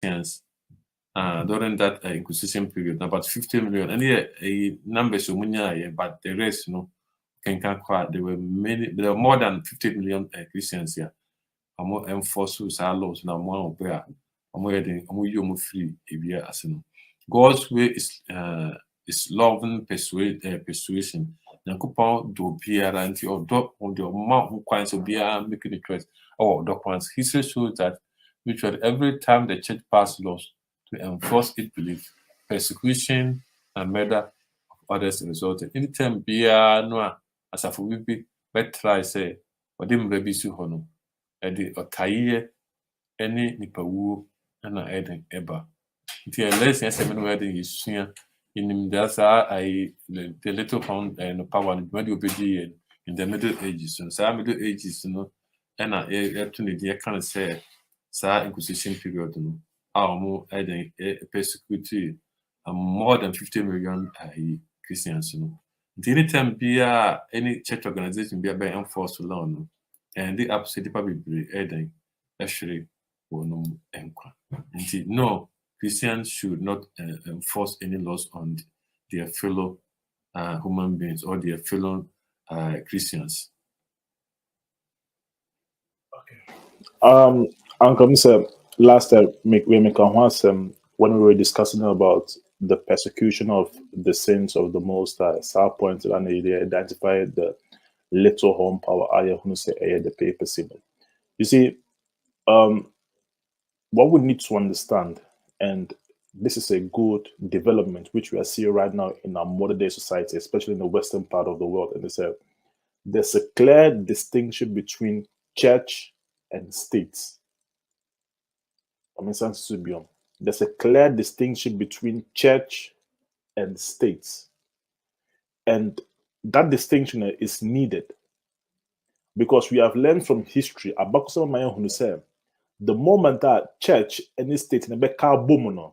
Christians during that Inquisition period, about 50 million. And yeah, numbers but the rest, there were more than 50 million Christians here. I'm enforced our laws now more of where I'm free if you as God's way is loving persuasion. Nyankopɔn do biara nti ɔdɔ ɔde ɔma ho kwan so biara making the choice. The points history shows that literally every time the church passed laws to enforce its belief, persecution and murder of others resulted. Anytime biara no a asafo bi try say ɔde mmara bi si hɔ no, ɛde ɔkaeɛ ne nipawuo na ɛde ɛba. Nti lesson ɛsɛ no ɛde yɛsua in the little horn and power in the Middle Ages. So Middle Ages, and to the kind of say Inquisition period, more persecuted more than 50 million Christians. The anytime be any church organization be enforced to learn, and the absolute probably actually no. Christians should not enforce any laws on their fellow human beings or their fellow Christians. Okay. Uncle Mr. Last time when we were discussing about the persecution of the saints of the Most High, Sir pointed and they identified the little home power. The papacy. You see, what we need to understand. And this is a good development which we are seeing right now in our modern day society, especially in the western part of the world. And there's a clear distinction between church and states. There's a clear distinction between church and states. And that distinction is needed because we have learned from history about the moment that church and state in a car boom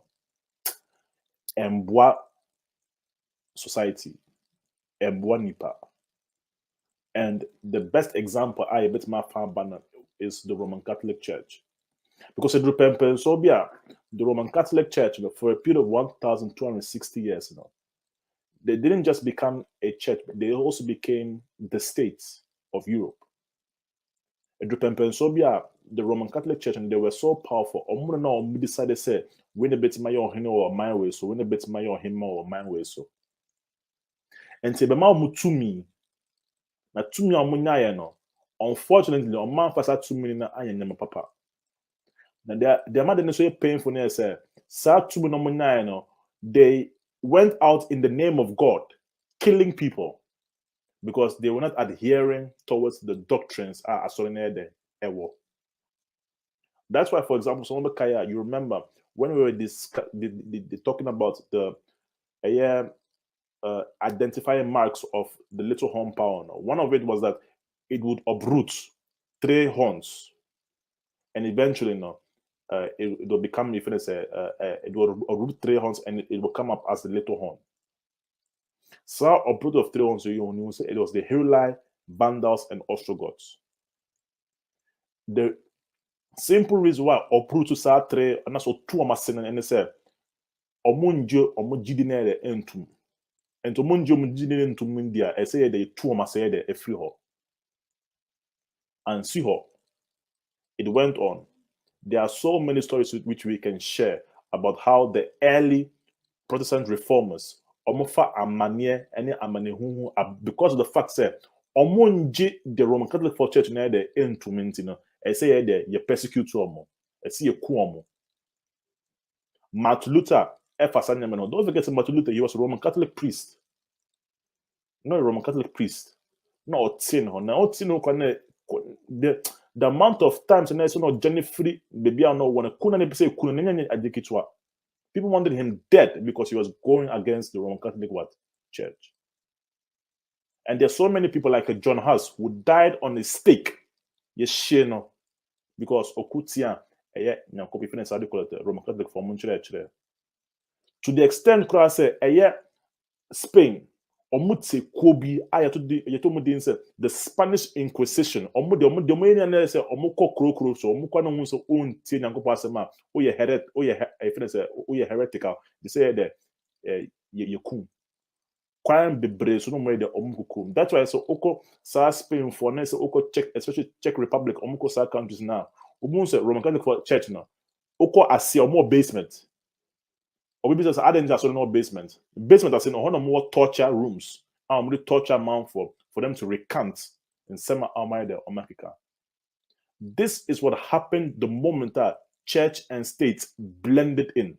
and what society and what nipa. And the best example I bet my fan is the Roman Catholic Church. Because the Roman Catholic Church, for a period of 1,260 years, they didn't just become a church, but they also became the states of Europe. The Roman Catholic Church, and they were so powerful. We decided to say, when a bit my or my way, so when a bit my him or my way, so. And say, to me, na to me, unfortunately, on my first 2 million, I am papa. Now, the amount of so painful, they went out in the name of God, killing people because they were not adhering towards the doctrines. That's why, for example, you remember when we were talking about the identifying marks of the little horn power. One of it was that it would uproot 3 horns, and eventually, it will become, it will uproot 3 horns, and it will come up as the little horn. So, uproot of 3 horns, it was the Heruli, Vandals, and Ostrogoths. The simple reason why uproot to sa 3 and also 2 amasin and say omunjo omujidinere entum. And to munjo mujidinere entum India, I say the 2 amasede a free ho. And see ho. It went on. There are so many stories which we can share about how the early Protestant reformers omofa amanie any amanehu because of the fact that omonji the Roman Catholic Church na the entum I say you persecute omo. I see a kuomo. Martin Luther, don't forget Martin Luther, he was a Roman Catholic priest. Not a Roman Catholic priest. No, the amount of times and also not Jenny free baby I know when people wanted him dead because he was going against the Roman Catholic church. And there's so many people like John Huss who died on a stake. Yes, because Okutia Roman Catholic for church. To the extent Spain omutse kobi ayato mudin say the Spanish Inquisition omo say omukọ krokro so omukọ no so ontie nyankopọ asema heretical they say that ye kum kwan bebre so no mo de omukukum. That's why so oko sa Spain for na say oko Czech, especially Czech Republic omuko sa countries now omu say Roman Catholic Church now oko asia omo basement or maybe just adding just no basement as in no more torture rooms really torture man for them to recant in sema almighty America. This is what happened the moment that church and state blended in,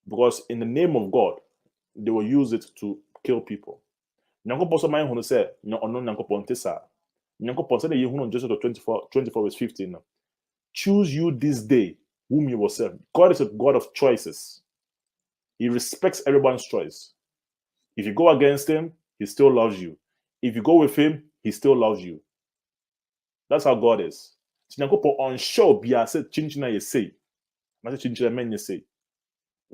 because in the name of God they will use it to kill people. Nyankopon so man who say no ono nyankopon tesa nyankopon say ye hu Genesis 24 verse 15 choose you this day whom you will serve. God is a God of choices. He respects everyone's choice. If you go against him, he still loves you. If you go with him, he still loves you. That's how God is. Nyankopon on show bia say chinchina ye say. Na say chinchina men ye say.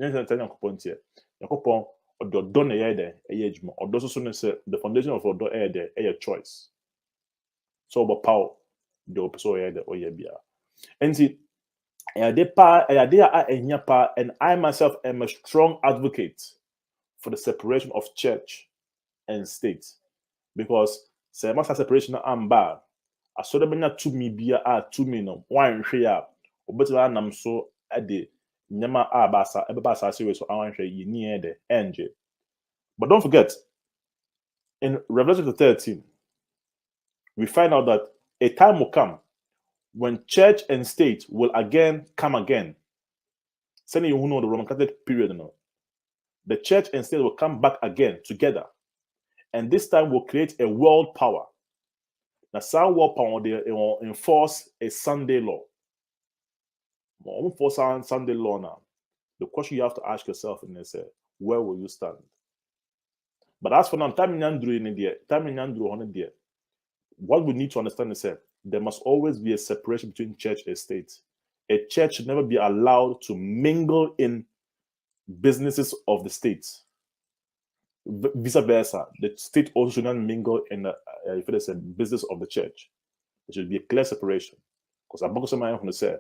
Nyankopon tie. Nyankopon odo na ye de eye adwuma. Odo so no say the foundation of odo e de eye choice. So about power the opeso ye de oye bia. And see and I myself am a strong advocate for the separation of church and state, because say must separation am bad. I saw them to me be to me no one share obeto nam so ade nyama abasa ebasa series so awan hwe yi ni de enje. But don't forget, in Revelation 13 we find out that a time will come when church and state will again come again. Sending you who know the Roman Catholic period, the church and state will come back again together, and this time will create a world power. Now, some world power they will enforce a Sunday law. For Sunday law now, the question you have to ask yourself is, where will you stand? But as for now, what we need to understand is that there must always be a separation between church and state. A church should never be allowed to mingle in businesses of the state. Vice versa, the state also should not mingle in the business of the church. There should be a clear separation. Because I'm going to say,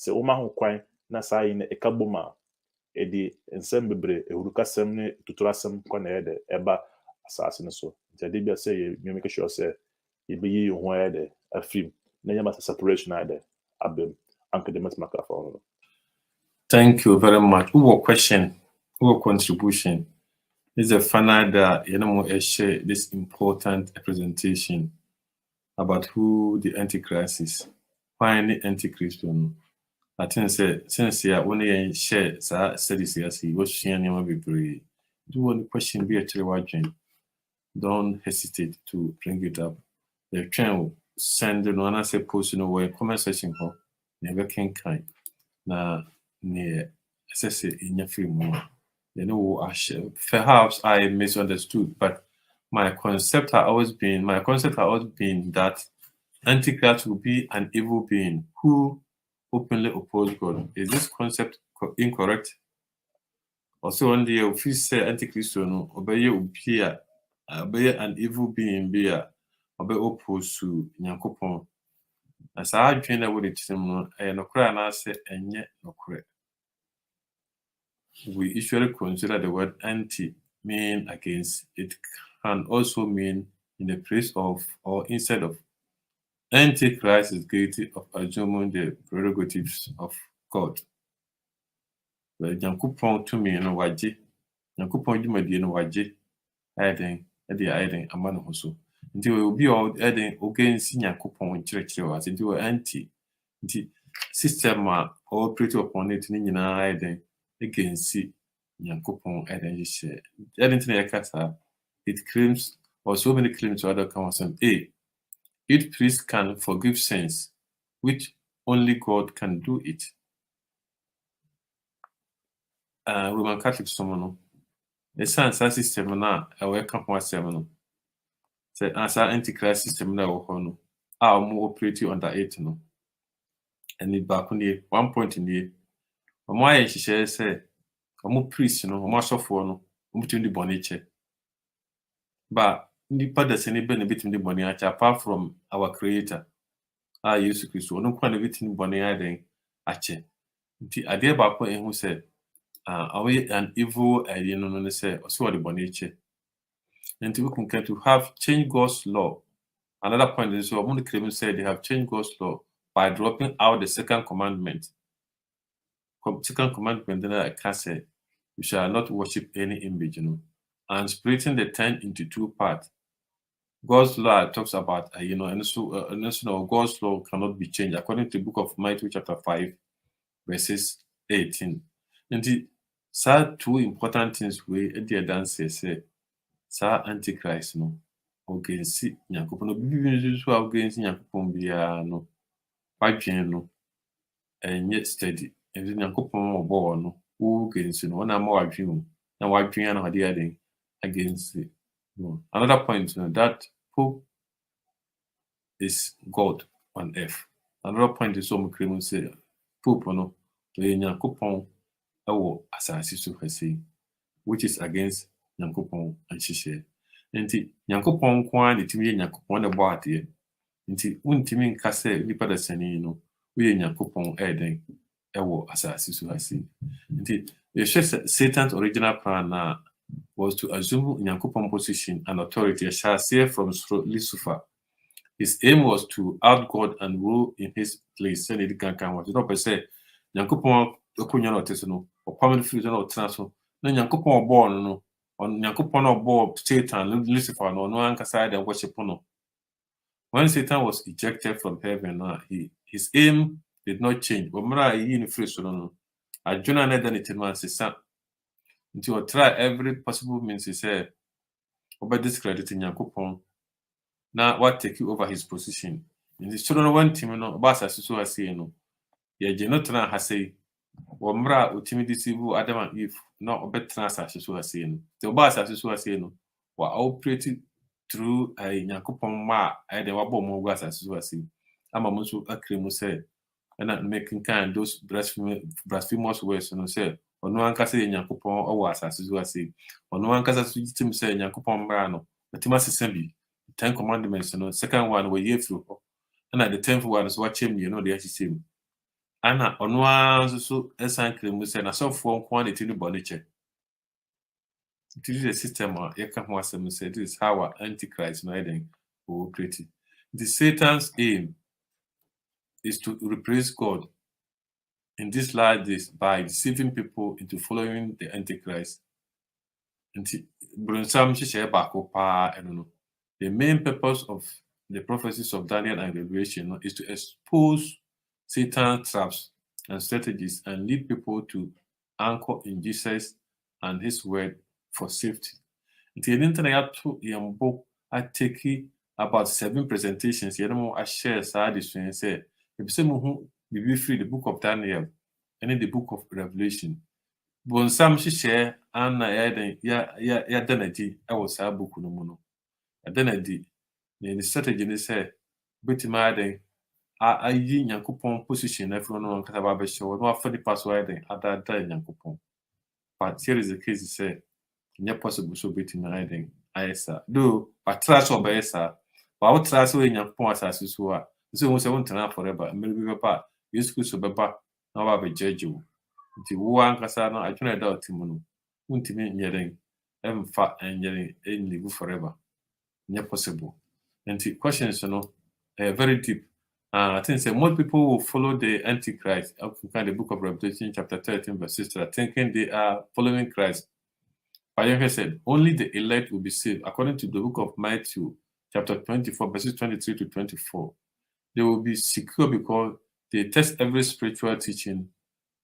Oma ho kwan na sai ne ekaboma edi ensem bebre ehurukasem ne tuturasem kwa na ede eba asase ne so. Nti ade bia say you make sure say you be you ho ede afim na yama separation ade abem anke de matmaka for. Thank you very much. Who question? Who contribution? This is a final that share this important presentation about who the Antichrist is. Why the Antichrist? I think since you only share studies he was sharing be brave. Do any question be actually watching? Don't hesitate to bring it up. The channel send no say post where comment section ho never can kind. Na near SS in your film. Perhaps I misunderstood, but my concept has always been that Antichrist will be an evil being who openly opposes God. Is this concept incorrect? Also, on the office say Antichrist no obey an evil being be obey opposed to Nyankopon. As I train that with it, no cry and I say and yet no cry. We usually consider the word anti mean against. It can also mean in the place of or instead of. Antichrist is guilty of assuming the prerogatives of God. Nyankopon to me no waje. Nyankopon dwumadi no waje. Ayden ama no so. Nti obi eden ogensi Nyankopon nkyerɛkyerɛ wa. Nti we anti. Nti system a operate upon it ni nyina ayden against Nyankopon share. It claims, or so many claims to other counsel. Each priest can forgive sins, which only God can do it. Roman Catholic someone, the science system na a welcome one seven. Say as our Antichrist system na no, our more operating under 8 no. And it back on the 1 point in the why she say omo priest no omo asofo no between the boniche. But nipa da sene be na between the boniche apart from our creator. Yesu Kristo no kwa na between boniche den ache. Nti ade ba ko ehu se away an evil you know no say so the boniche. Nti we can to have changed God's law. Another point is so among the Christians said they have changed God's law by dropping out the second commandment. Second commandment then I can say you shall not worship any image, and splitting the 10 into 2 parts. God's law talks about and so God's law cannot be changed according to the book of Matthew chapter 5 verses 18. And the two important things we dance say Antichrist no against Nyankopon no bibi so against Nyankopon bia no wadwen no enye steady and Nyankopon obo no who against no na ma wadwen na wadwen na hade aden against it. No. Another point that Pope is God on earth. Another point is some Christians say Pope no Nyankopon ewo asase so hase, which is against Nyankopon and Shishe. Nti Nyankopon kwa de timi Nyankopon na bo ade. Nti untimi nka se nipa da sani no we Nyankopon eden ewo asase so hase. Nti Satan's original plan was to assume Nyankopon position and authority from Lucifer. His aim was to out God and rule in his place. And it can come. You know, say Nyankopon okonya no teso no opam no free no traso na Nyankopon born no on Nyankopon obo Satan Lucifer no ankasa dey worship no. When Satan was ejected from heaven, his aim did not change. Omra yi ni free so no adwuna na dan itima sesa until try every possible means he said over discrediting Nyankopon na what take you over his position. In the children one team no basa so ase no ye je no tena hase Womra ultimate deceive Adam and Eve not obetra asase so ase no the basa so ase no wa operate through a Nyankopon ma I dey wabo mo gu asase so ase ama mo so akremu say and making kind those blasphemous words no say ono ankasa Nyankopon owo asase so ase ono ankasa so tim say Nyankopon mra no betima sesa bi 10 commandments no second one we ye through and the 10th one is what him the same ana ono anso so esan kremu say na so for quantity no boniche. It is a system you can want to say this is how our Antichrist no eden will create it. The Satan's aim is to replace God in this life by deceiving people into following the Antichrist. The main purpose of the prophecies of Daniel and Revelation is to expose Satan's traps and strategies and lead people to anchor in Jesus and his word for safety. The internet I take about 7 presentations. I share this and say, if you be free the book of Daniel and in the book of Revelation. Bon Sam share and ya danadi I was a book no mono. A danadi the strategy they say, but my I yi Nyankopon position everyone on Kataba show no for the password other than Nyankopon. But here is the case he said, not possible so bit in hiding. Do but trust or besa. But what trust we Nyankopon asase so so we say won't turn forever. Maybe papa use so beba now be judge you. Nti wo ankasa no adwena da otimu no untimi nyeren emfa enyeren live forever. Not possible. Nti questions very deep. I think say most people will follow the Antichrist. The book of Revelation chapter 13 verse 6 thinking they are following Christ. But like I said, only the elect will be saved. According to the book of Matthew chapter 24 verses 23 to 24, they will be secure because they test every spiritual teaching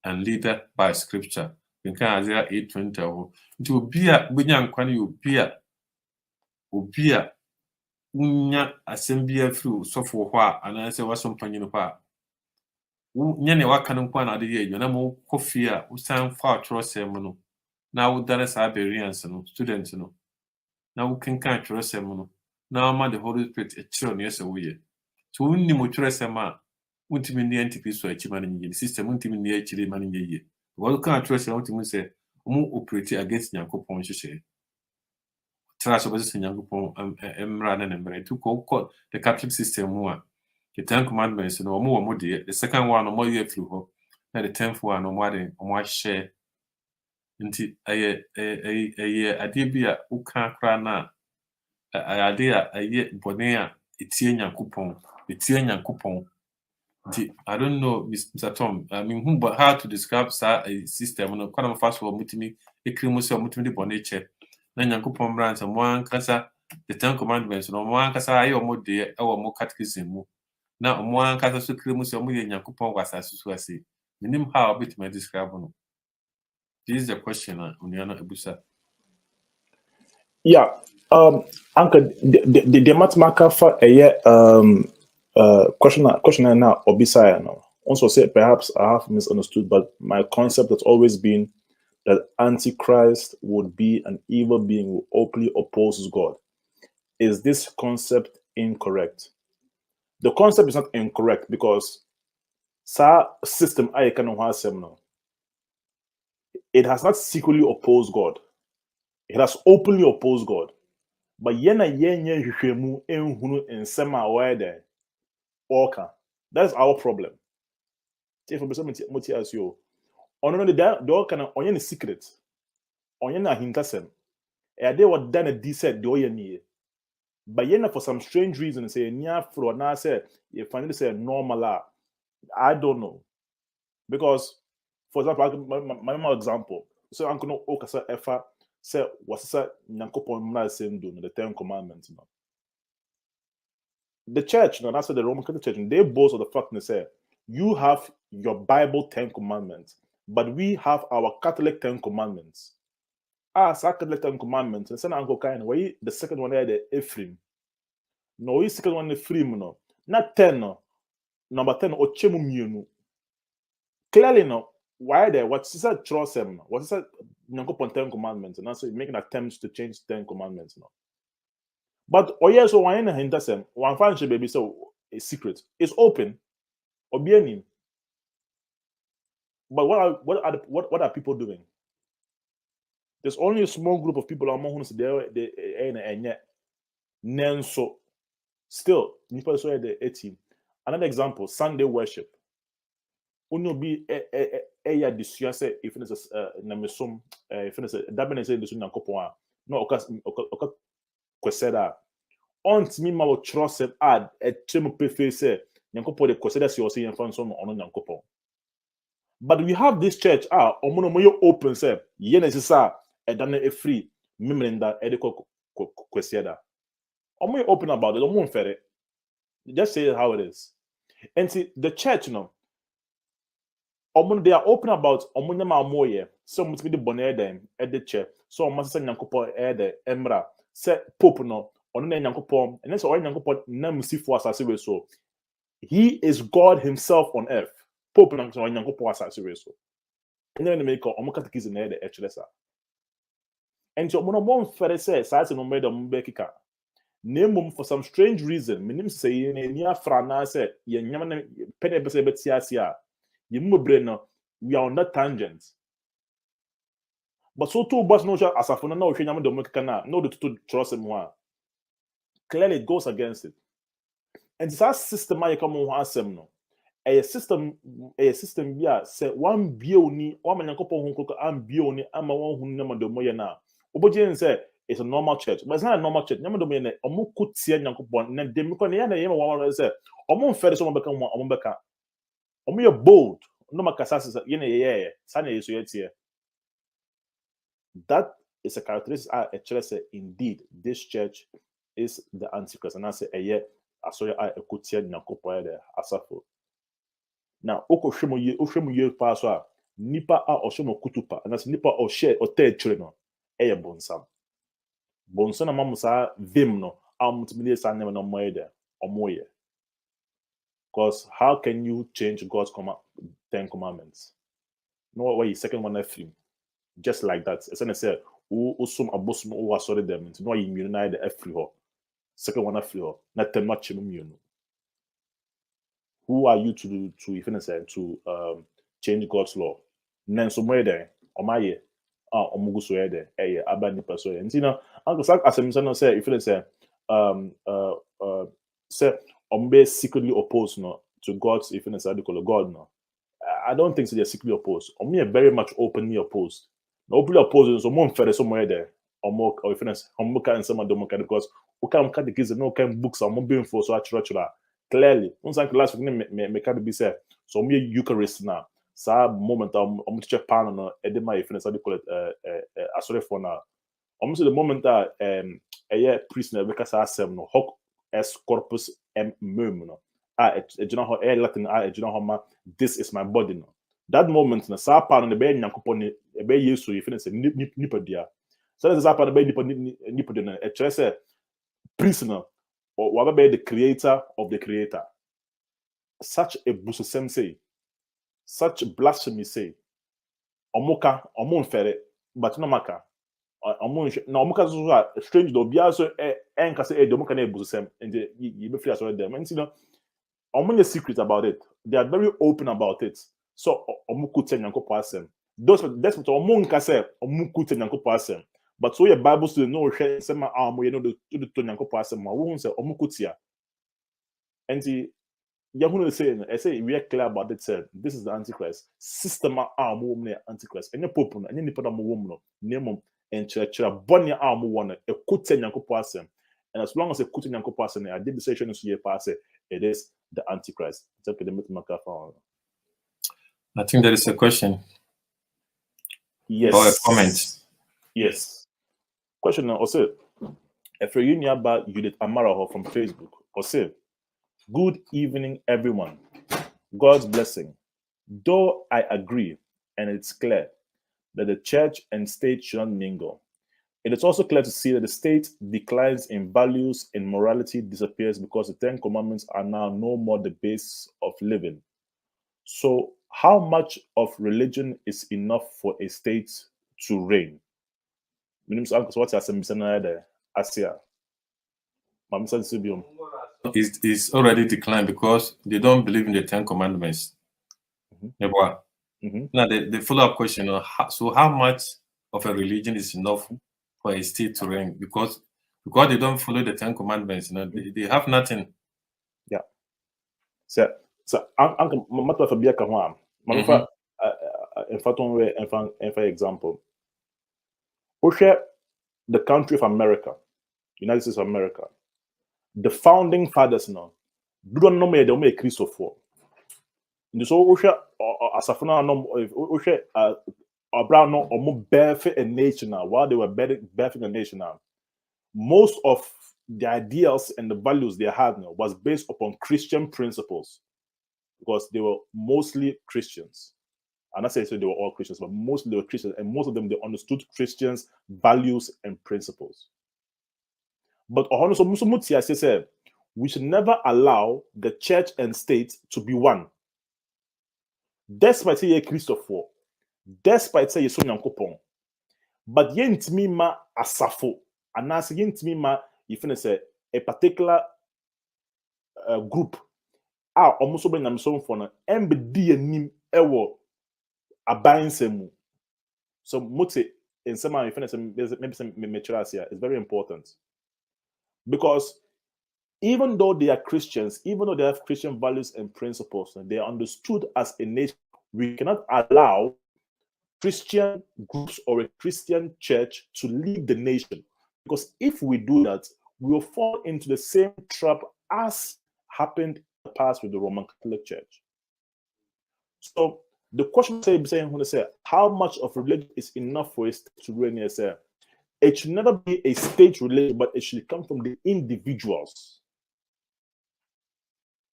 and leader by scripture. In Isaiah 8:20, it will be a bunyankwani ubia unya assembly through software hwa and I say was some panyin hwa nyane waka no kwa na de ye na mo coffee a usan fa trosem no na wo dare sa berians no students no na wo kenkan trosem no na ma the Holy Spirit e chiro no yesa wo ye so unni mo trosem a untimi ni Antichrist so achi man nyi system untimi ni achiri man nyi ye wo kan trosem untimi say omo operate against Nyankopon hyehyɛ trash obese Nyankopon emra na nemra to ko the Catholic system mu a the 10 commandments no omo the second one omo ye through ho na the 10th one omo share nti aye ade bi a uka kra na ade a aye bone a etie Nyankopon nti I don't know Mr. Tom I mean but how to describe a system no kana fast for mutimi ekrimu se mutimi de bone che na Nyankopon branch mo ankasa the 10 commandments no mo ankasa aye omo de e wo mo catechism mu na mo ankasa so krimu se omo ye Nyankopon kwasa so ase minim how bit me describe no. This is the question Uniano Ebusa. Yeah. Uncle, the mathematical for a question now Obisaya now. Also say perhaps I have misunderstood, but my concept has always been that Antichrist would be an evil being who openly opposes God. Is this concept incorrect? The concept is not incorrect because system I can know it has not secretly opposed God. It has openly opposed God. But yena yenye hwehwemu enhunu nsem a wede oka. That's our problem. If moti as you ono no the oka na onye ne secret. Onye na hintasem. E dey what done di said the oye ni. But yena for some strange reason say nya fro na say you find say normal. I don't know. Because for example, my example. So uncle no okasa efa say wasasa nyankopon mna same do the 10 commandments. The church, that's what the Roman Catholic Church, they boast of the fact they say, you have your Bible 10 commandments, but we have our Catholic 10 commandments. Catholic 10 commandments, and Uncle Kain, why the second one there, the Ephraim. No, we second one, the Ephraim, no. Not 10, no. Number 10, Ochemu Mienu. Clearly, no. Why there? What's that trust him? What's that? Nyankopon 10 commandments, and also making attempts to change 10 commandments, no. But so why na hintasem one fancy baby so a secret. It's open. Obianim. But what are people doing? There's only a small group of people among whom they nenso. Still, nipa so the team. Another example, Sunday worship. Uno be ya disuase if it's na mesom if it's dabene say disu nyankopon no oka kweseda ontimi ma wo trust ad etemu pefe say nyankopon de kweseda si o say yemfa so no ono nyankopon. But we have this church omono mo open say ye na sisa edana e free memrenda edeko kweseda. Omo open about it, omo nfere. Just say it how it is. And see the church they are open about omunyama amoye so mutimi de bonne dem ede che so omasa nyankopon ede emra se pope no ono na nyankopon and so nyankopon na musifo asase we so he is God himself on earth pope na so nyankopon asase we so and then make omo catechism na ede echelesa and so omo no fere say say no made omo be kika name for some strange reason minim say ni afra na say ye nyama na pede be say betiasia we are on that tangent. But so too much no asafuna no hwenyam de mekana no to trust him one. Clearly it goes against it. And that system I come on asem no. A system bia say one bioni one manyankopon hunkoko am bioni ama one hu nyama de moye na. Oboje say it's a normal church, but it's not a normal church. Nyama de moye na omo kutie nyankopon na dem ko na ya na yema one say omo mfere so mo beka mo omo beka. Omo ye bold. No makasasa that is a characteristic a church say indeed this church is the Antichrist and I say asoya ekutia nyakopo there asafo now okohwemu ye pa so nipa a oshomo kutupa and as nipa o share o te chire no bonsam na mamusa vim no amutmile sa name no moye there omoye. Because how can you change God's 10 commandments? No way, second one film. Just like that. As I said, usum abosum o asori them. No you unite the free ho. Second one free ho. Not them much immune. Who are you to change God's law? Nen so more there. Omaye. omugu so ede aba nipa so ye nti na uncle sak asemisa no say if you say say ombe secretly opposed no to God's if you say God no I don't think so they're secretly opposed. Or me are very much openly opposed. No openly opposed, so more fair somewhere there. Or more or if it's and some of them because we can't cut the kids no kind books or more being for so actually clearly. Once I last week me can be said. So me Eucharist now. So moment I'm check pan no edema if it's how they call it sorry for now. Almost the moment that a priest na because I said no hoc es corpus mum no. Latin this is my body no. That moment na sa pa no be nyankopon e be yesu you finish nipa dia so that sa pa no be nipa dia e chere say priest no or be the creator of the creator. Such a busosem say, such blasphemy say, omoka omonfere but no maka na omoka so strange do bia so enka say de omoka na busosem and you be free as well them and you know omonye secret about it. They are very open about it. So omukute nyankopon asem. That's what omonka say omukute nyankopon asem. But so your Bible student no hwe say ma you know the to nyankopon asem ma wo say omukutia. And the Yahoo saying, I say we are clear about it. Said this is the Antichrist. System Antichrist. And your pope and any people woman name and church bonny arm one a kute nyankopon asem. And as long as a kute nyankopon asem, I did the session so you pass it is the Antichrist. I think there is a question. Yes. Or a comment. Yes. Question also. If you're about Judith Amaraho from Facebook, also, good evening, everyone. God's blessing. Though I agree, and it's clear that the church and state should not mingle, it is also clear to see that the state declines in values and morality disappears because the 10 Commandments are now no more the base of living. So, how much of religion is enough for a state to reign? It's already declined because they don't believe in the 10 Commandments. Now, the follow-up question, so how much of a religion is enough for a state to reign? Because they don't follow the 10 Commandments, they have nothing. Yeah. So Uncle Mata Fabia Kahwa, Manufa, for example, the country of America, United States of America, the founding fathers now, do not know me, they make Christopher. So Asafuna no Abraham no omo birth a nation now while they were birthing a nation now. Most of the ideals and the values they had now was based upon Christian principles because they were mostly Christians. I'm not saying they were all Christians, but mostly they were Christians, and most of them they understood Christians' values and principles. But said we should never allow the church and state to be one. Despite say Christopher, despite say Sonya Kopon, but yentimi ma asafo, and as yentimi ma if you say a particular group almost so I'm so for na MBD nim ewo abansemu. So mote in some if maybe some maturity is very important because even though they are Christians, even though they have Christian values and principles, and they are understood as a nation, we cannot allow Christian groups or a Christian church to lead the nation. Because if we do that, we will fall into the same trap as happened in the past with the Roman Catholic Church. So the question saying when I say how much of religion is enough for a state to reign, it should never be a state religion, but it should come from the individuals.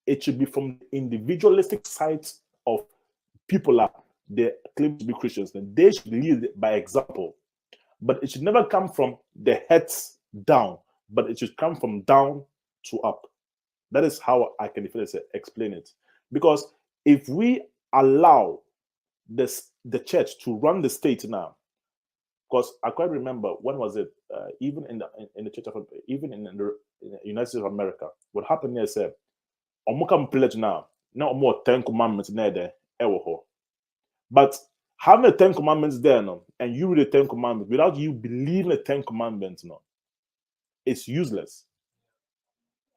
It should be from the individualistic sides of people they claim to be Christians. Then they should lead by example. But it should never come from the heads down, but it should come from down to up. That is how I can explain it. Because if we allow the church to run the state now, because I quite remember when was it? Even in the Church of even in the United States of America, what happened there said, "Omukam pledge now more 10 commandments there, but Having the 10 Commandments there, no, and you read the 10 Commandments without you believing the 10 Commandments, no, it's useless.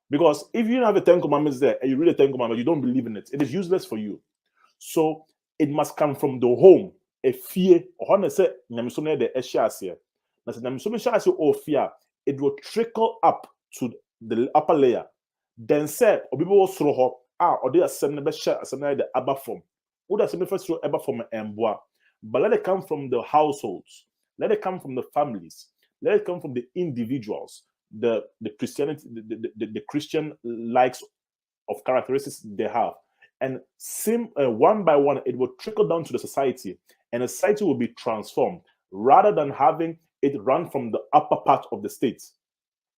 Because if you don't have the 10 Commandments there and you read the 10 Commandments, you don't believe in it, it is useless for you. So it must come from the home. A fear, or say, the Eshasia. Or fear, it will trickle up to the upper layer. Then said, or people will throw up, or they are sending the upper form. Or that's the first upper form and bois. But let it come from the households, let it come from the families, let it come from the individuals, the Christianity, the Christian likes of characteristics they have. And one by one, it will trickle down to the society, and the society will be transformed rather than having it run from the upper part of the state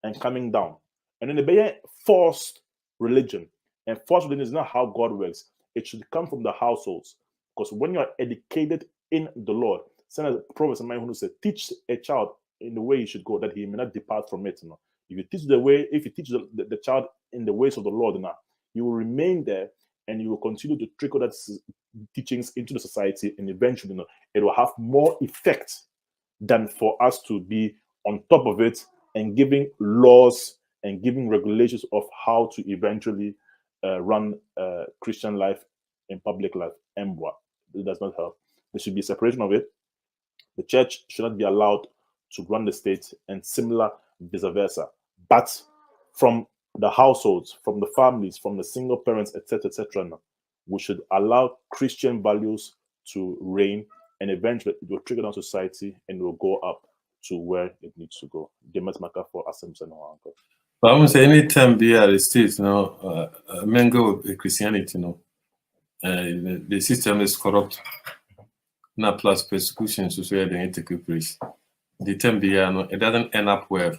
and coming down. And then the forced religion. And forced religion is not how God works. It should come from the households. Because when you are educated in the Lord, the Proverbs who said, teach a child in the way he should go, that he may not depart from it. If you teach the child in the ways of the Lord, you will remain there, and you will continue to trickle that teachings into the society, and eventually it will have more effect than for us to be on top of it and giving laws and giving regulations of how to eventually run Christian life in public life. It does not help. There should be a separation of it. The church should not be allowed to run the state, and similar vice versa. But from the households, from the families, from the single parents, etc., we should allow Christian values to reign, and eventually it will trigger down society and it will go up to where it needs to go. For But I would say anytime they are the state, men go with Christianity, the system is corrupt. Now plus persecution, so where they take place. The term they are, it doesn't end up well.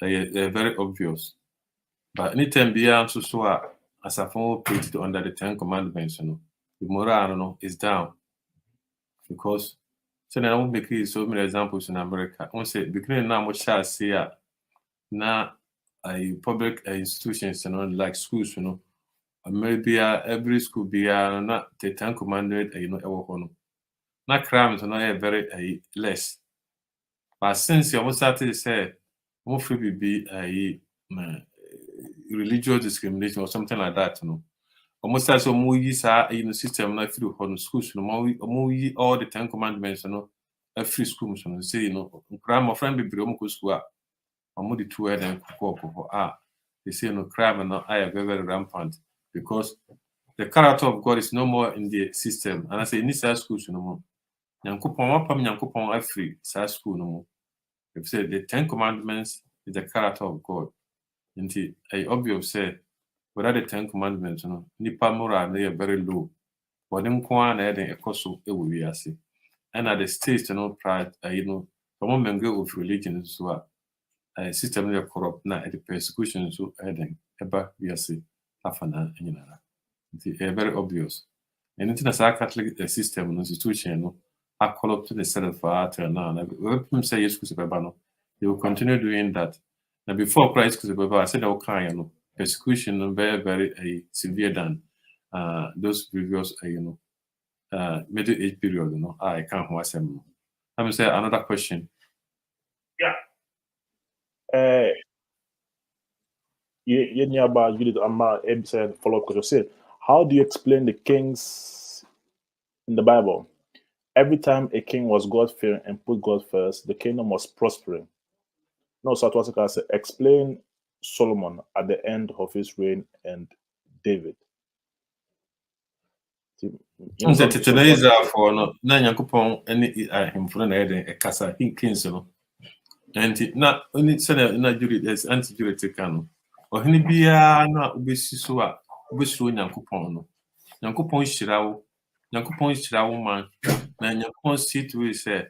They're very obvious. But anytime they are so as a form created under the 10 Commandments, the moral is down. Because so then I won't make so many examples in America. I won't say beginning now much I say now public institutions like schools, maybe every school be not the 10 Commandments, not crimes not very less. But since you almost started to say more free be religious discrimination or something like that, almost as a movie system like through on schools, movie all the 10 Commandments, a free school, say, crime of friend be broken school. The 2 head and they say crime and I are very rampant because the character of God is no more in the system. And I say in this school, no more. Yankupon free school no more. If you say the 10 Commandments is the character of God. And I obvious say without the 10 Commandments, nipa moral they are very low. But them kwan na den ekoso e wo wiase. And at the stage pride, some men go with religion so system is corrupt na the persecution so then eba wiase afana nyinara. It's very obvious. And into the Catholic system institution are corrupt the self for now. When say yes they will continue doing that. Now before Christ I said all kind persecution very very severe than those previous middle age period. I can't watch them. Let me say another question. Yeah. Follow-up question. How do you explain the kings in the Bible? Every time a king was God-fearing and put God first, the kingdom was prospering. No, so I say, explain Solomon at the end of his reign and David. Today's for no Yankupon any him for a casa he kings and not only said na jury as anti-jury can or any bia na ubisi so a ubisi Yankupon no Yankupon shirawo man na Yankupon sit we say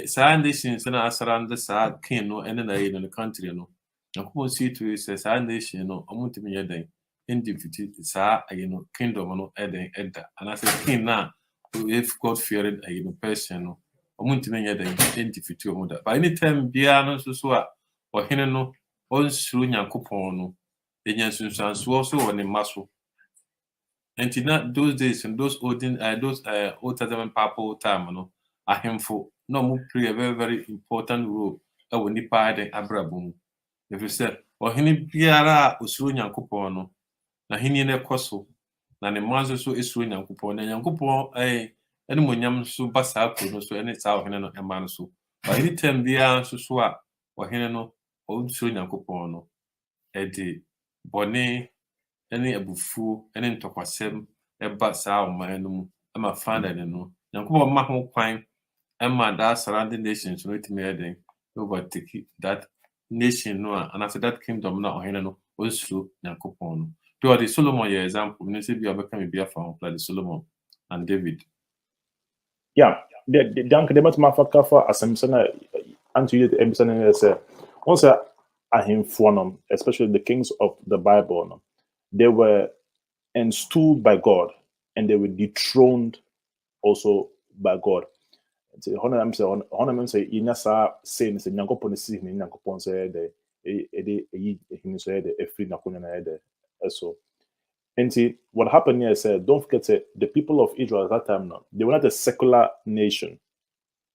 saa nations na around the saa king no and na in the country no Yankupon sit we say saa nation no omuntimi yeden indifiti saa kingdom no eden edda and as a king na if God fearing person no omuntimi yeden indifiti omuda but anytime bia no so a ohene no onsuru Yankupon no enyansunsanso so woni maso And in that those days and those Old Testament papal time, no, ahemfo no mo play a very very important role ɛwɔ nipa de abrabɔ mu. Ɛfiri sɛ ɔhene biara a osuro Nyankopɔn no, na hene no ɛkɔ so, na ne mma nso so esuro Nyankopɔn, na Nyankopɔn animuonyam nso ba saa kuro no so ɛne saa ɔhene no ɛma no so. But anytime biara nso so a ɔhene no ɔnsuro Nyankopɔn no, ɛde bɔne ɛne abufuo ɛne ntɔkwasɛm ɛba saa ɔman no mu ɛma finally no Nyankopɔn ma ho kwan ɛma that surrounding nations no etimi ɛden overtake that nation no a and after that kingdom na ɔhene no ɔnsuro Nyankopɔn no. Do the Solomon yɛ example no sɛ bi a ɔbɛka me bi afa ho like the Solomon and David. Yeah, the anka de matuma faka for asɛmsɛ na anto yɛ ɛmisa no sɛ wɔn sɛ ahemfo no, especially the kings of the Bible no, they were installed by God and they were dethroned also by God. I'm saying in sa saying say Nyankopɔn si ni Nyankopɔn sɛ de eyi ehim sɛ de efiri nakonya na de so. And see, what happened here is don't forget the people of Israel at that time now, they were not a secular nation.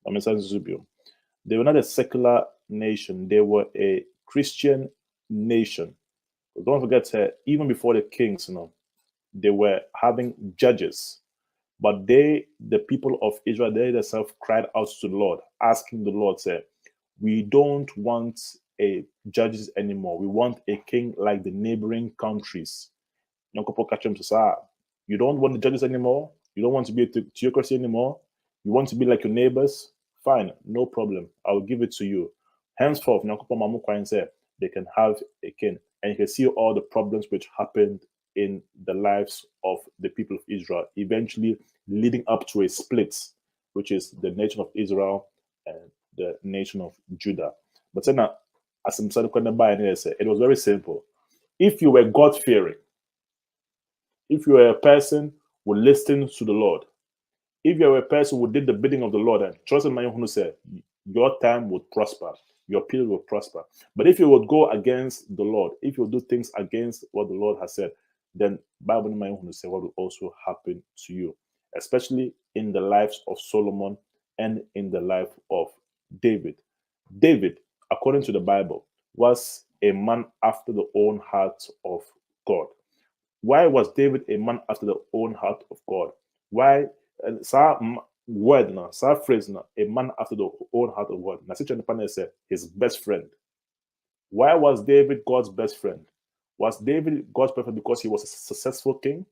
They were not a secular nation, they were a Christian nation. Don't forget, even before the kings, they were having judges. But the people of Israel, they themselves cried out to the Lord, asking the Lord, say, we don't want a judges anymore. We want a king like the neighboring countries. You don't want the judges anymore. You don't want to be a theocracy anymore. You want to be like your neighbors. Fine, no problem. I will give it to you. Henceforth, they can have a king. And you can see all the problems which happened in the lives of the people of Israel, eventually leading up to a split, which is the nation of Israel and the nation of Judah. But then, as I'm saying, it was very simple. If you were God-fearing, if you are a person who listens to the Lord, if you are a person who did the bidding of the Lord, and trust in my who said, your time would prosper, your period will prosper. But if you would go against the Lord, if you would do things against what the Lord has said, then Bible in my who say what will also happen to you, especially in the lives of Solomon and in the life of David. David, according to the Bible, was a man after the own heart of God. Why was David a man after the own heart of God? Why? Word now, phrase now, a man after the own heart of God. Now, said his best friend. Why was David God's best friend? Was David God's best friend because he was a successful king?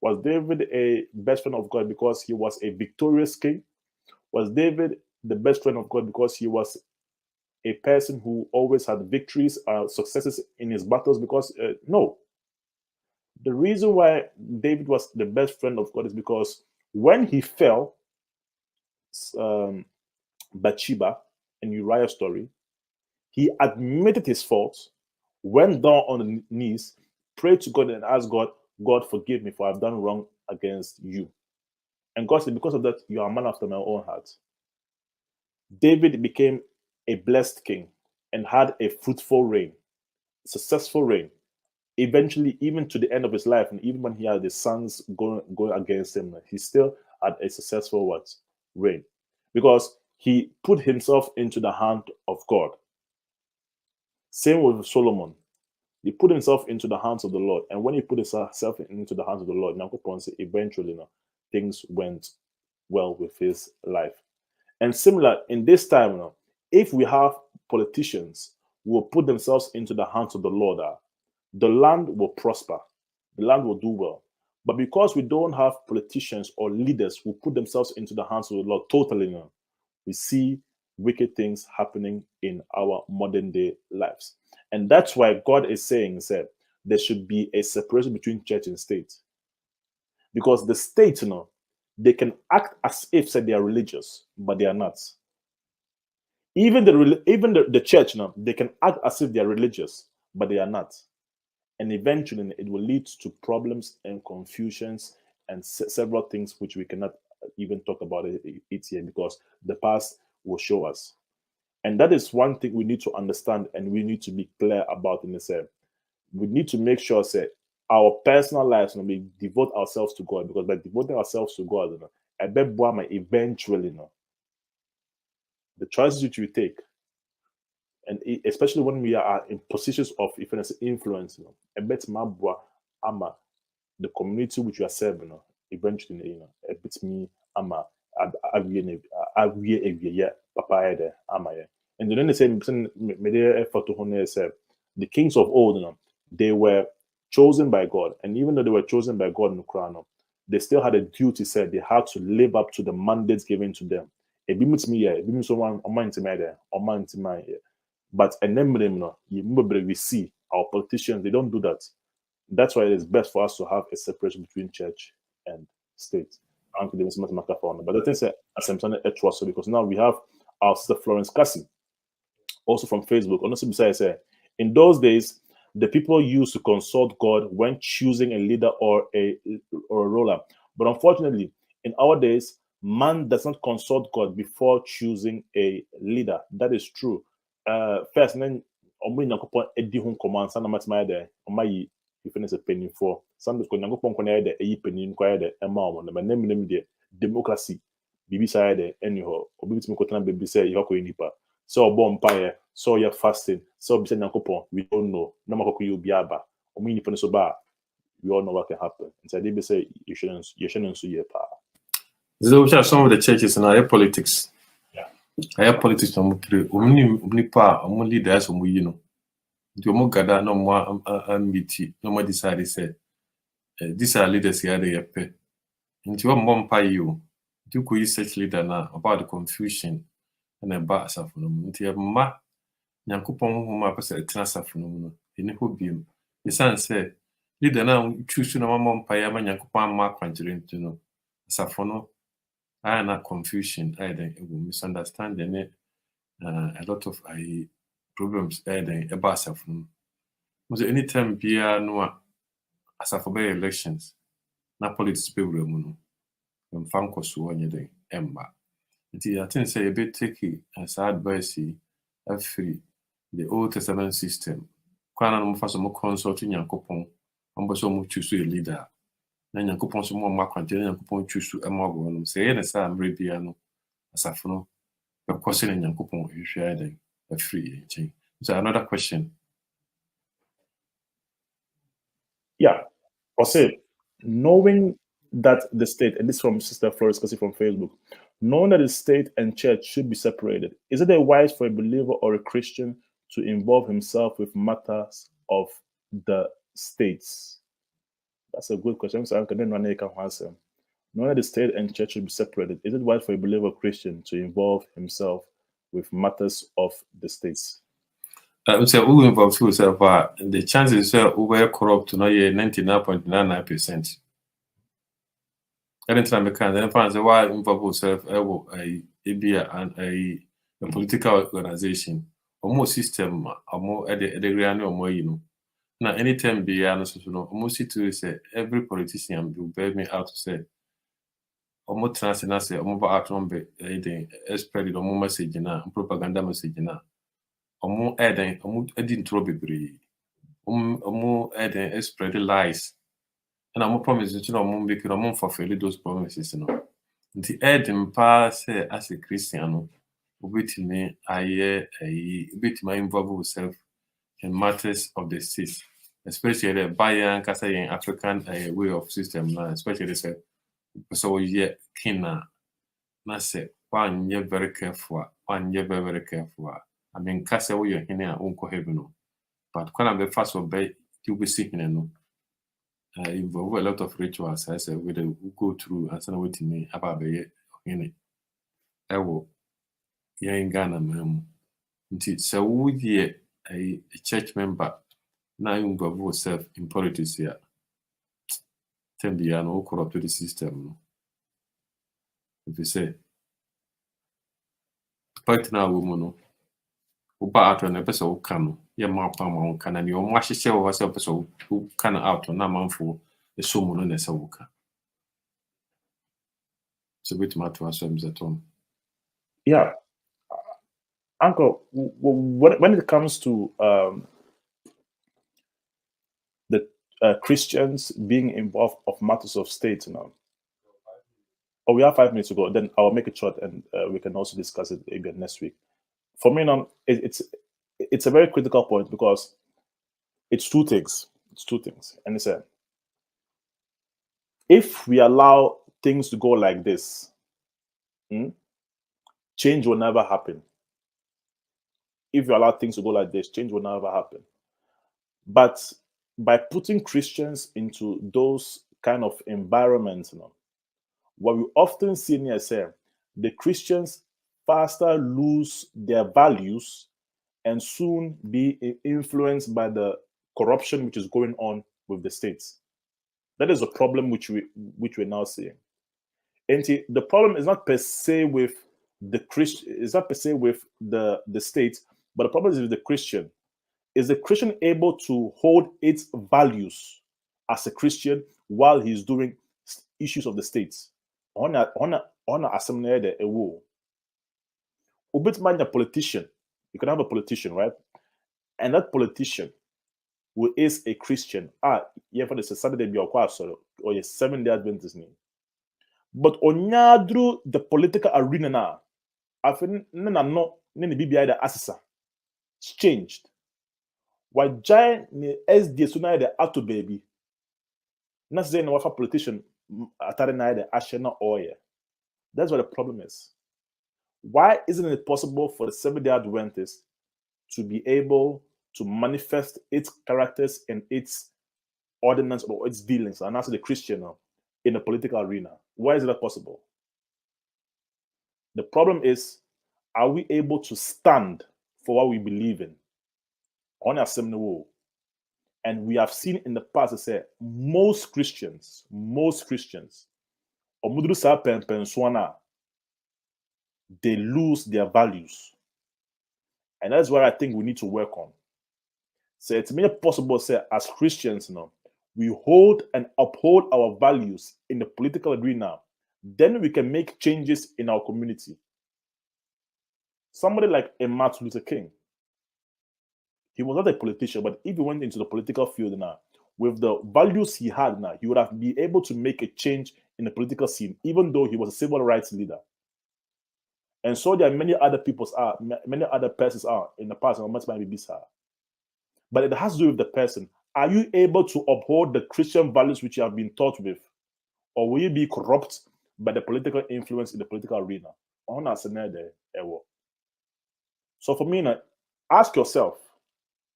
Was David a best friend of God because he was a victorious king? Was David the best friend of God because he was a person who always had victories, successes in his battles? Because no. The reason why David was the best friend of God is because when he fell, Bathsheba and Uriah's story, he admitted his faults, went down on the knees, prayed to God and asked God, God, forgive me for I've done wrong against you. And God said, because of that, you are a man after my own heart. David became a blessed king and had a fruitful reign, successful reign. Eventually, even to the end of his life, and even when he had his sons going against him, he still had a successful reign, because he put himself into the hand of God. Same with Solomon. He put himself into the hands of the Lord, and when he put himself into the hands of the Lord, eventually things went well with his life. And similar in this time, if we have politicians who will put themselves into the hands of the Lord, the land will prosper, the land will do well. But because we don't have politicians or leaders who put themselves into the hands of the Lord totally, we see wicked things happening in our modern day lives. And that's why God is saying, there should be a separation between church and state. Because the state, they can act as if they are religious, but they are not. Even the church, they can act as if they are religious, but they are not. And eventually it will lead to problems and confusions and several things which we cannot even talk about it here, because the past will show us. And that is one thing we need to understand and we need to be clear about in the same. We need to make sure our personal lives, we devote ourselves to God, because by devoting ourselves to God, eventually, the choices which we take, and especially when we are in positions of influence, ama the community which you are serving, eventually, a bit me ama awie papa there ama yeah. And then they say the kings of old, they were chosen by God, and even though they were chosen by God in the Quran, they still had a duty. Said they had to live up to the mandates given to them. But and then we see our politicians, they don't do that. That's why it is best for us to have a separation between church and state. But the thing is, as because now we have our sister Florence Cassie, also from Facebook. Honestly, besides, in those days, the people used to consult God when choosing a leader or a ruler. But unfortunately, in our days, man does not consult God before choosing a leader. That is true. First, and then edi ho command sana matima de omayi ifene se penny for some ko nyankopon ko na de eyi penny ko de ema omo na nem de democracy bibi sa de anyhow obi bitimi ko tana bebi say you ko nipa so ọbọ mpaye so you're fasting so bisa nyankopon we don't know na makoko you bi aba omo nipa so ba we all know what can happen and so they be say you shouldn't so yeah pa. Some of the churches in our politics. I politics no mukire omnipa omo leaders omo yi no nti omo gada no mo amiti no mo decide say these are leaders here they pay nti o mo mpa yi o nti ko yi such leader na about the confusion and about asafo no nti ma nyankopon homa pese etina asafo no no eni ho biem isan say leader na choose no mo mpa ya ma nyankopon ma kwanjire nti no asafo no I not confusion, I misunderstanding a lot of problems about self. Was anytime be no as for by elections, na politics be remuno. Fanko so on your emba. I think say a bit tricky as advice free the Old Testament system. Kwana no fa so mo consulting Yankopon, ambo so mo choose a leader. Na Nyankopon so mo makwante na Nyankopon choose ema go no say na sa amre bia no asafo no be kwose na Nyankopon ehwehwe den free chain. So another question. Yeah, or say knowing that the state, and this from Sister Flores Kasi from Facebook, knowing that the state and church should be separated, is it wise for a believer or a Christian to involve himself with matters of the states? That's a good question. So I can answer. Knowing that the state and church should be separated, is it wise for a believer or Christian to involve himself with matters of the states? Say who involves yourself, the chances are over corrupt to know 99.99%. Anytime I can, then find why involve yourself a political organization or more system or more at the ground or more, you know. Now, anytime be honest, you know, almost to say every politician will bear me out to say, almost transnational say, almost out on be spread or more message na propaganda message na. Omo eden omo edin tro bebre omo eden spread lies and omo promises to omo make omo fulfill those promises no nti eden pa say as a Christian no obetime aye obetime involve yourself in matters of the state, especially the Bayan kasa in African way of system na especially say so yeah kina na say one you very careful very careful. I mean, cast away your hen and uncle heaven. But when I'm the first one, you be sick and involve a lot of rituals. I said, we go through and send away to me about the hen. I will, yeah, in Ghana, ma'am. So, would ye a church member now involve yourself in politics here? Ten be an all corrupt to the system. If you say, part now, woman. Uba out on a person who can, your mouth can, and your mashi shell was a person who can out on a month for the summon on a sawuka. It's a bit matter as well at home. Yeah, Uncle, when it comes to the Christians being involved of matters of state now. Oh, we have 5 minutes to go. Then I'll make it short, and we can also discuss it again next week. For me, now it's a very critical point because it's two things. It's two things, and it's a if we allow things to go like this, change will never happen. If you allow things to go like this, change will never happen. But by putting Christians into those kind of environments, what we often see here say the Christians faster lose their values and soon be influenced by the corruption which is going on with the states. That is a problem which we're now seeing. And the problem is not per se with the Christian, it's not per se with the state, but the problem is with the Christian. Is the Christian able to hold its values as a Christian while he's doing issues of the states? On a assembly there, a war. A politician, you can have a politician, right? And that politician who is a Christian, yeah, for the Saturday be or your 7-day Adventist name. But onyadru the political arena now, I think no BBI the assessor. It's changed. Why giant SD suna the ato baby? Not saying no wafa politician atare na the ashena oil. That's what the problem is. Why isn't it possible for the 7-day Adventist to be able to manifest its characters and its ordinance or its dealings, and also the Christian in the political arena? Why is that possible? The problem is, are we able to stand for what we believe in on a similar wall? And we have seen in the past, I say, most Christians, they lose their values. And that's what I think we need to work on. So it's made possible, say, as Christians, we hold and uphold our values in the political arena. Then we can make changes in our community. Somebody like a Martin Luther King, he was not a politician, but if he went into the political field now, with the values he had now, he would have been able to make a change in the political scene, even though he was a civil rights leader. And so there are many other persons are in the past, but it has to do with the person. Are you able to uphold the Christian values which you have been taught with? Or will you be corrupt by the political influence in the political arena? So for me, ask yourself,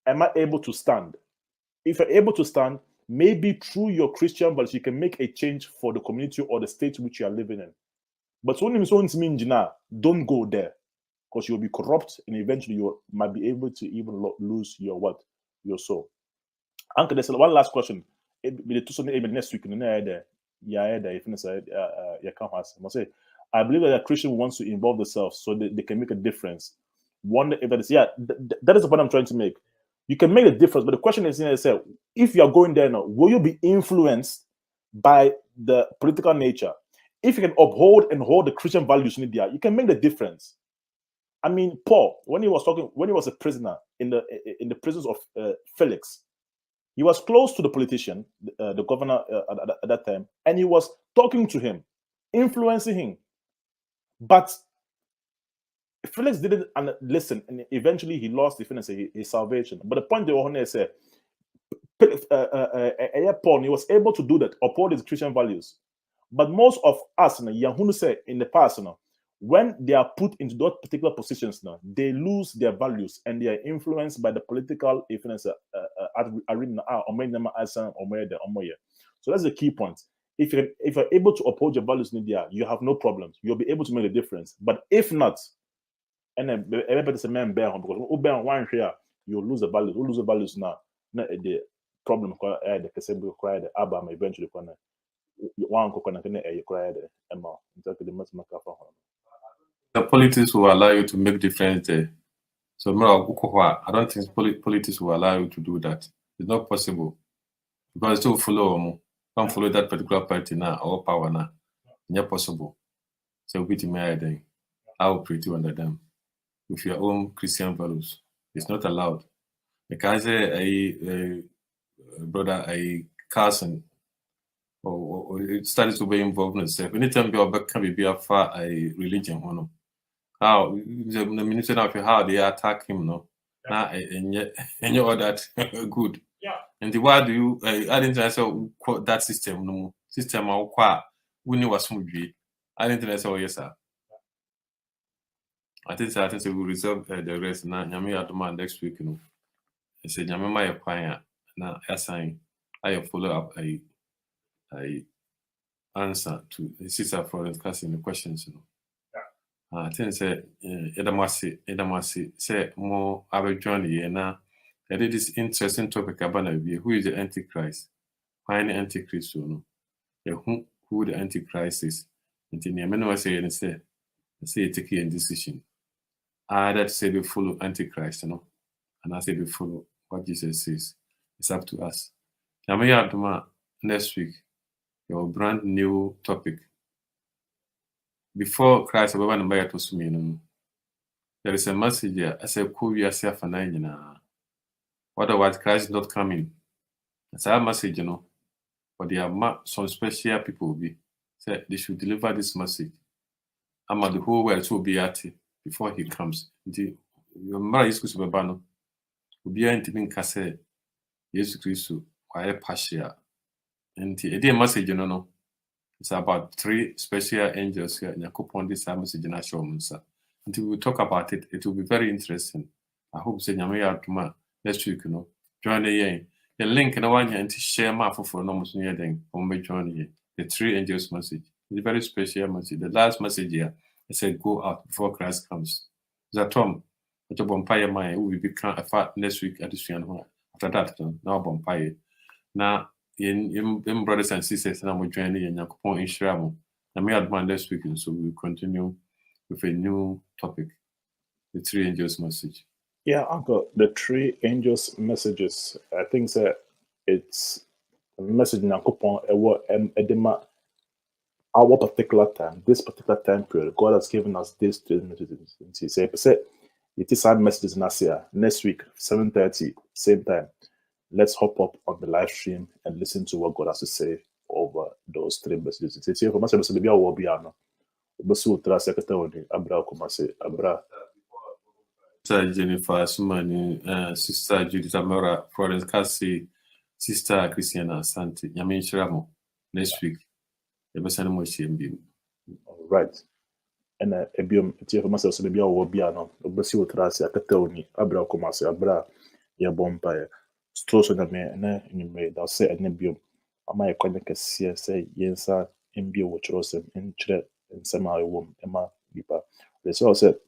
am I able to stand? If you're able to stand, maybe through your Christian values, you can make a change for the community or the state which you are living in. But don't go there, because you'll be corrupt and eventually you might be able to even lose your soul. Uncle, there's one last question. Next week, I believe that a Christian wants to involve themselves so that they can make a difference. Wonder if that is, that is the point I'm trying to make. You can make a difference, but the question is, if you are going there now, will you be influenced by the political nature? If you can uphold and hold the Christian values in India, you can make the difference. I mean, Paul, when he was a prisoner in the prisons of Felix, he was close to the politician, the governor at that time, and he was talking to him, influencing him. But Felix didn't listen, and eventually he lost his salvation. But the point they were on say, Paul, he was able to do that, uphold his Christian values. But most of us, Yahunu say in the past, when they are put into those particular positions, they lose their values and they are influenced by the political influence arena. So that's the key point. If you're able to uphold your values in India, you have no problems. You'll be able to make a difference. But if not, and then everybody's a man bear because one here, you'll lose the values. You'll lose the values now. Not the problem the Kasembu cried Abba eventually. The politics will allow you to make difference there. So I don't think politics will allow you to do that. It's not possible. Because still don't follow that particular party now or power now. It's not possible. So we then I will operate you under them with your own Christian values. It's not allowed. Because brother, cousin or it started to be involved in itself. Anytime you can be far a religion, how the minister of how they attack him, no, now and yet all that good. Yeah. And why do you? I didn't answer that system. No system. We knew was movie. I didn't answer. Oh yes, sir. I think we reserve the rest. Now, Nyame Adoma next week. You know, I said Nyame my choir. Now, assign. I follow up. I answer to the sister for discussing the questions. You know. I think say Edamasi say more our journey and now I did this interesting topic about who is the Antichrist, why the Antichrist, you know, who the Antichrist is. And then I say take a decision. I that say we follow Antichrist, you know, and I say we follow what Jesus says. It's up to us. Now next week, your brand new topic. Before Christ, there is a message here. I say, "Cool, we are safe for 9. Otherwise, Christ is not coming." That's our message, you know. But there are some special people will be say they should deliver this message. I'm at the whole world to be at it before he comes. The Mara is to be banned. Will be anything can say, Jesus Christ, why partial. And the message, you know. It's about 3 special angels here in Yakupon this message in Ashore. Until we talk about it, it will be very interesting. I hope say Nyame next week, you know. Join the link and I want you to share my for no most near thing. Join the 3 angels message. It's a very special message. The last message here, it said go out before Christ comes. That Tom, what a bonfire my will become a fat next week at the after that, now bonfire. Now in brothers and sisters, and I'm joining in Yakupon in Shramo. And we had one next week, so we'll continue with a new topic, the 3 angels message. Yeah, Uncle, the 3 angels messages. I think that it's a message in Yakupon edema our particular time, this particular time period. God has given us this 3 messages. He said, it is our messages in Asia next week, 7:30, same time. Let's hop up on the live stream and listen to what God has to say over those 3 messages. It's here for myself, so maybe I will be on. Abra Sister Jennifer Sumani, Sister Judith Amora, Florence Cassie, Sister Christiana Asante, Yamin Shramo, next week. All right. And ebiom it's here for myself, so maybe I will be on. Obesi utrasi akatoni, Abra Komase, Abra, ya bompire. Stroso na me, and you made, I'll say, and ebiom. Ama a connect say, yensa, imbio, which was in chere, and semi womb, Emma, Bipa. They said,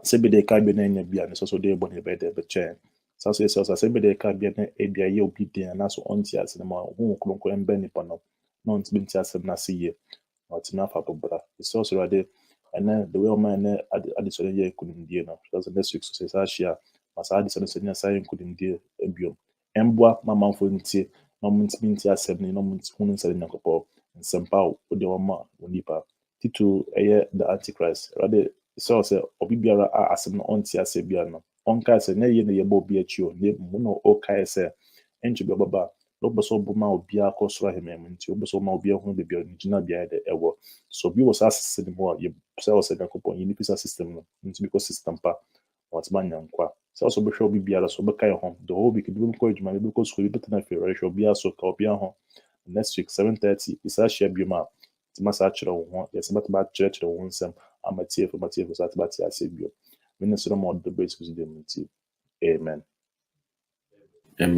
Sebi de ka bia na bia ne so de bo ne be de be che sa so so sebi de ka bia na e bia ye obedient na so onti ase na hu kronkro embe ni pano no nti binti ase na se ye oti na fa bobra so so rade and the way man na adi so ye kunimdie no so next week so say share masa adi so na say kunimdie ebiom emboa mamamfo nti no munti binti ase ni no munti hunu nsare nyakopo nsempa o de o ma onipa titu eye the Antichrist rade so say obibiara asem no onti ase bia no onka se na ye na ye bo bia chio ne mu no o kai se enchi bia baba no boso bo ma obia akosoro hemem nti oboso ma obia hu bia ni gina bia de ewo so bi was asese ni mo ye se o se na kopon ni pisa system no nti because system pa what man yankwa se so be hwe obibiara so be kai ho the whole week bi ko ejuma bi ko school bi tena fe re obia so ka obia ho next week 7:30 isa share bi ma ti masa achira ho yes but ba chire ho nsem amatie for so atibati asebio minister mo the basics of the amen.